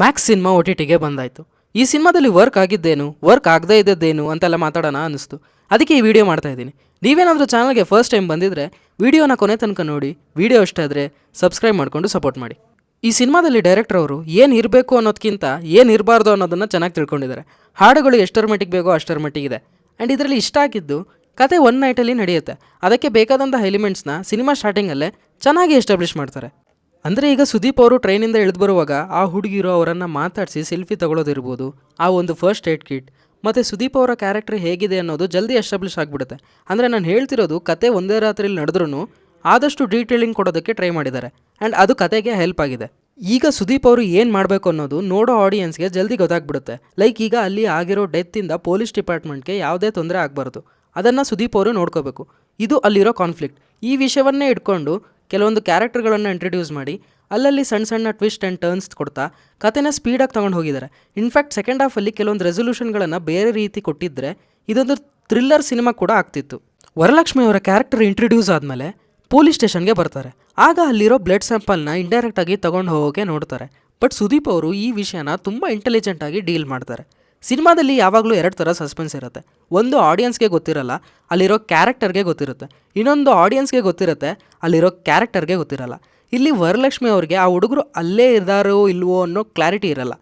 Max cinema OTTಗೆ ಬಂದಾಯಿತು. ಈ ಸಿನಿಮಾದಲ್ಲಿ work ಆಗಿದ್ದೇನು, work ಆಗದೇ ಇದ್ದದ್ದೇನು ಅಂತೆಲ್ಲ ಮಾತಾಡೋಣ ಅನ್ನಿಸ್ತು. ಅದಕ್ಕೆ ಈ ವಿಡಿಯೋ ಮಾಡ್ತಾ ಇದ್ದೀನಿ. ನೀವೇನಾದರೂ ಚಾನಲ್ಗೆ ಫಸ್ಟ್ ಟೈಮ್ ಬಂದಿದ್ದರೆ ವಿಡಿಯೋನ ಕೊನೆ ತನಕ ನೋಡಿ. ವಿಡಿಯೋ ಇಷ್ಟ ಆದರೆ ಸಬ್ಸ್ಕ್ರೈಬ್ ಮಾಡಿಕೊಂಡು ಸಪೋರ್ಟ್ ಮಾಡಿ. ಈ ಸಿನಿಮಾದಲ್ಲಿ ಡೈರೆಕ್ಟರ್ ಅವರು ಏನು ಇರಬೇಕು ಅನ್ನೋದಕ್ಕಿಂತ ಏನು ಇರಬಾರ್ದು ಅನ್ನೋದನ್ನು ಚೆನ್ನಾಗಿ ತಿಳ್ಕೊಂಡಿದ್ದಾರೆ. ಹಾಡುಗಳು ಎಷ್ಟರ ಮಟ್ಟಿಗೆ ಬೇಕೋ ಅಷ್ಟರ ಮಟ್ಟಿಗಿದೆ. ಆ್ಯಂಡ್ ಇದರಲ್ಲಿ ಇಷ್ಟ ಆಗಿದ್ದು ಕತೆ ಒನ್ ನೈಟಲ್ಲಿ ನಡೆಯುತ್ತೆ. ಅದಕ್ಕೆ ಬೇಕಾದಂಥ ಎಲಿಮೆಂಟ್ಸ್ನ ಸಿನಿಮಾ ಸ್ಟಾರ್ಟಿಂಗಲ್ಲೇ ಚೆನ್ನಾಗಿ ಎಸ್ಟಾಬ್ಲಿಷ್ ಮಾಡ್ತಾರೆ. ಅಂದರೆ ಈಗ ಸುದೀಪ್ ಅವರು ಟ್ರೈನಿಂದ ಇಳಿದು ಬರುವಾಗ ಆ ಹುಡುಗಿರು ಅವರನ್ನು ಮಾತಾಡಿಸಿ ಸೆಲ್ಫಿ ತಗೊಳ್ಳೋದಿರ್ಬೋದು, ಆ ಒಂದು ಫಸ್ಟ್ ಏಡ್ ಕಿಟ್ ಮತ್ತು ಸುದೀಪ್ ಅವರ ಕ್ಯಾರೆಕ್ಟರ್ ಹೇಗಿದೆ ಅನ್ನೋದು ಜಲ್ದಿ ಎಸ್ಟಾಬ್ಲಿಷ್ ಆಗಿಬಿಡುತ್ತೆ. ಅಂದರೆ ನಾನು ಹೇಳ್ತಿರೋದು ಕತೆ ಒಂದೇ ರಾತ್ರಿಯಲ್ಲಿ ನಡೆದ್ರೂ ಆದಷ್ಟು ಡೀಟೇಲಿಂಗ್ ಕೊಡೋದಕ್ಕೆ ಟ್ರೈ ಮಾಡಿದ್ದಾರೆ. ಆ್ಯಂಡ್ ಅದು ಕತೆಗೆ ಹೆಲ್ಪ್ ಆಗಿದೆ. ಈಗ ಸುದೀಪ್ ಅವರು ಏನು ಮಾಡಬೇಕು ಅನ್ನೋದು ನೋಡೋ ಆಡಿಯನ್ಸ್ಗೆ ಜಲ್ದಿ ಗೊತ್ತಾಗ್ಬಿಡುತ್ತೆ. ಲೈಕ್ ಈಗ ಅಲ್ಲಿ ಆಗಿರೋ ಡೆತ್ತಿಂದ ಪೊಲೀಸ್ ಡಿಪಾರ್ಟ್ಮೆಂಟ್ಗೆ ಯಾವುದೇ ತೊಂದರೆ ಆಗಬಾರ್ದು, ಅದನ್ನು ಸುದೀಪ್ ಅವರು ನೋಡ್ಕೋಬೇಕು. ಇದು ಅಲ್ಲಿರೋ ಕಾನ್ಫ್ಲಿಕ್ಟ್. ಈ ವಿಷಯವನ್ನೇ ಇಟ್ಕೊಂಡು ಕೆಲವೊಂದು ಕ್ಯಾರೆಕ್ಟರ್ಗಳನ್ನು ಇಂಟ್ರಡ್ಯೂಸ್ ಮಾಡಿ ಅಲ್ಲಲ್ಲಿ ಸಣ್ಣ ಸಣ್ಣ ಟ್ವಿಸ್ಟ್ ಆ್ಯಂಡ್ ಟರ್ನ್ಸ್ ಕೊಡ್ತಾ ಕತೆನ ಸ್ಪೀಡಾಗಿ ತೊಗೊಂಡು ಹೋಗಿದ್ದಾರೆ. ಇನ್ಫ್ಯಾಕ್ಟ್ ಸೆಕೆಂಡ್ ಹಾಫಲ್ಲಿ ಕೆಲವೊಂದು ರೆಸೊಲ್ಯೂಷನ್ಗಳನ್ನು ಬೇರೆ ರೀತಿ ಕೊಟ್ಟಿದ್ದರೆ ಇದೊಂದು ಥ್ರಿಲ್ಲರ್ ಸಿನಿಮಾ ಕೂಡ ಆಗ್ತಿತ್ತು. ವರಲಕ್ಷ್ಮಿ ಅವರ ಕ್ಯಾರೆಕ್ಟರ್ ಇಂಟ್ರಡ್ಯೂಸ್ ಆದಮೇಲೆ ಪೊಲೀಸ್ ಸ್ಟೇಷನ್ಗೆ ಬರ್ತಾರೆ. ಆಗ ಅಲ್ಲಿರೋ ಬ್ಲಡ್ ಸ್ಯಾಂಪಲ್ನ ಇಂಡೈರೆಕ್ಟಾಗಿ ತೊಗೊಂಡು ಹೋಗೋಕ್ಕೆ ನೋಡ್ತಾರೆ. ಬಟ್ ಸುದೀಪ್ ಅವರು ಈ ವಿಷಯನ ತುಂಬ ಇಂಟೆಲಿಜೆಂಟಾಗಿ ಡೀಲ್ ಮಾಡ್ತಾರೆ. ಸಿನಿಮಾದಲ್ಲಿ ಯಾವಾಗಲೂ ಎರಡು ಥರ ಸಸ್ಪೆನ್ಸ್ ಇರುತ್ತೆ. ಒಂದು ಆಡಿಯನ್ಸ್ಗೆ ಗೊತ್ತಿರಲ್ಲ, ಅಲ್ಲಿರೋ ಕ್ಯಾರೆಕ್ಟರ್ಗೆ ಗೊತ್ತಿರುತ್ತೆ. ಇನ್ನೊಂದು ಆಡಿಯನ್ಸ್ಗೆ ಗೊತ್ತಿರುತ್ತೆ, ಅಲ್ಲಿರೋ ಕ್ಯಾರೆಕ್ಟರ್ಗೆ ಗೊತ್ತಿರಲ್ಲ. ಇಲ್ಲಿ ವರಲಕ್ಷ್ಮಿ ಅವ್ರಿಗೆ ಆ ಹುಡುಗರು ಅಲ್ಲೇ ಇದ್ದಾರೋ ಇಲ್ವೋ ಅನ್ನೋ ಕ್ಲಾರಿಟಿ ಇರಲ್ಲ.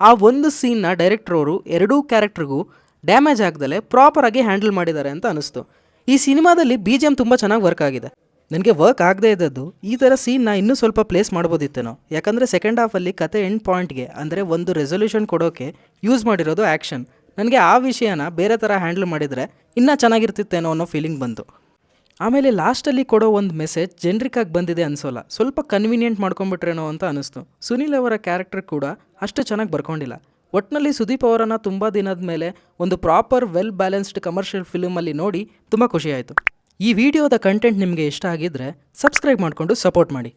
ಆ ಒಂದು ಸೀನ್ನ ಡೈರೆಕ್ಟರ್ ಅವರು ಎರಡೂ ಕ್ಯಾರೆಕ್ಟರ್ಗೂ ಡ್ಯಾಮೇಜ್ ಆಗದಲ್ಲೇ ಪ್ರಾಪರಾಗಿ ಹ್ಯಾಂಡಲ್ ಮಾಡಿದ್ದಾರೆ ಅಂತ ಅನಿಸ್ತು. ಈ ಸಿನಿಮಾದಲ್ಲಿ BGM ತುಂಬ ಚೆನ್ನಾಗಿ ವರ್ಕ್ ಆಗಿದೆ. ನನಗೆ ವರ್ಕ್ ಆಗದೇ ಇದ್ದದ್ದು ಈ ಥರ ಸೀನ್ನ ಇನ್ನೂ ಸ್ವಲ್ಪ ಪ್ಲೇಸ್ ಮಾಡ್ಬೋದಿತ್ತೇನೋ. ಯಾಕಂದರೆ ಸೆಕೆಂಡ್ ಹಾಫಲ್ಲಿ ಕತೆ ಎಂಡ್ ಪಾಯಿಂಟ್ಗೆ ಅಂದರೆ ಒಂದು ರೆಸೊಲ್ಯೂಷನ್ ಕೊಡೋಕ್ಕೆ ಯೂಸ್ ಮಾಡಿರೋದು ಆ್ಯಕ್ಷನ್. ನನಗೆ ಆ ವಿಷಯನ ಬೇರೆ ಥರ ಹ್ಯಾಂಡಲ್ ಮಾಡಿದರೆ ಇನ್ನೂ ಚೆನ್ನಾಗಿರ್ತಿತ್ತೇನೋ ಅನ್ನೋ ಫೀಲಿಂಗ್ ಬಂತು. ಆಮೇಲೆ ಲಾಸ್ಟಲ್ಲಿ ಕೊಡೋ ಒಂದು ಮೆಸೇಜ್ ಜೆನ್ರಿಕಾಗಿ ಬಂದಿದೆ ಅನಿಸೋಲ್ಲ, ಸ್ವಲ್ಪ ಕನ್ವೀನಿಯೆಂಟ್ ಮಾಡ್ಕೊಂಬಿಟ್ರೇನೋ ಅಂತ ಅನಿಸ್ತು. ಸುನೀಲ್ ಅವರ ಕ್ಯಾರೆಕ್ಟರ್ ಕೂಡ ಅಷ್ಟು ಚೆನ್ನಾಗಿ ಬರ್ಕೊಂಡಿಲ್ಲ. ಒಟ್ಟಿನಲ್ಲಿ ಸುದೀಪ್ ಅವರನ್ನು ತುಂಬ ದಿನದ ಮೇಲೆ ಒಂದು ಪ್ರಾಪರ್ ವೆಲ್ ಬ್ಯಾಲೆನ್ಸ್ಡ್ ಕಮರ್ಷಿಯಲ್ ಫಿಲ್ಮಲ್ಲಿ ನೋಡಿ ತುಂಬ ಖುಷಿಯಾಯಿತು. ಈ ವಿಡಿಯೋದ ಕಂಟೆಂಟ್ ನಿಮಗೆ ಇಷ್ಟ ಆಗಿದ್ದರೆ ಸಬ್ಸ್ಕ್ರೈಬ್ ಮಾಡಿಕೊಂಡು ಸಪೋರ್ಟ್ ಮಾಡಿ.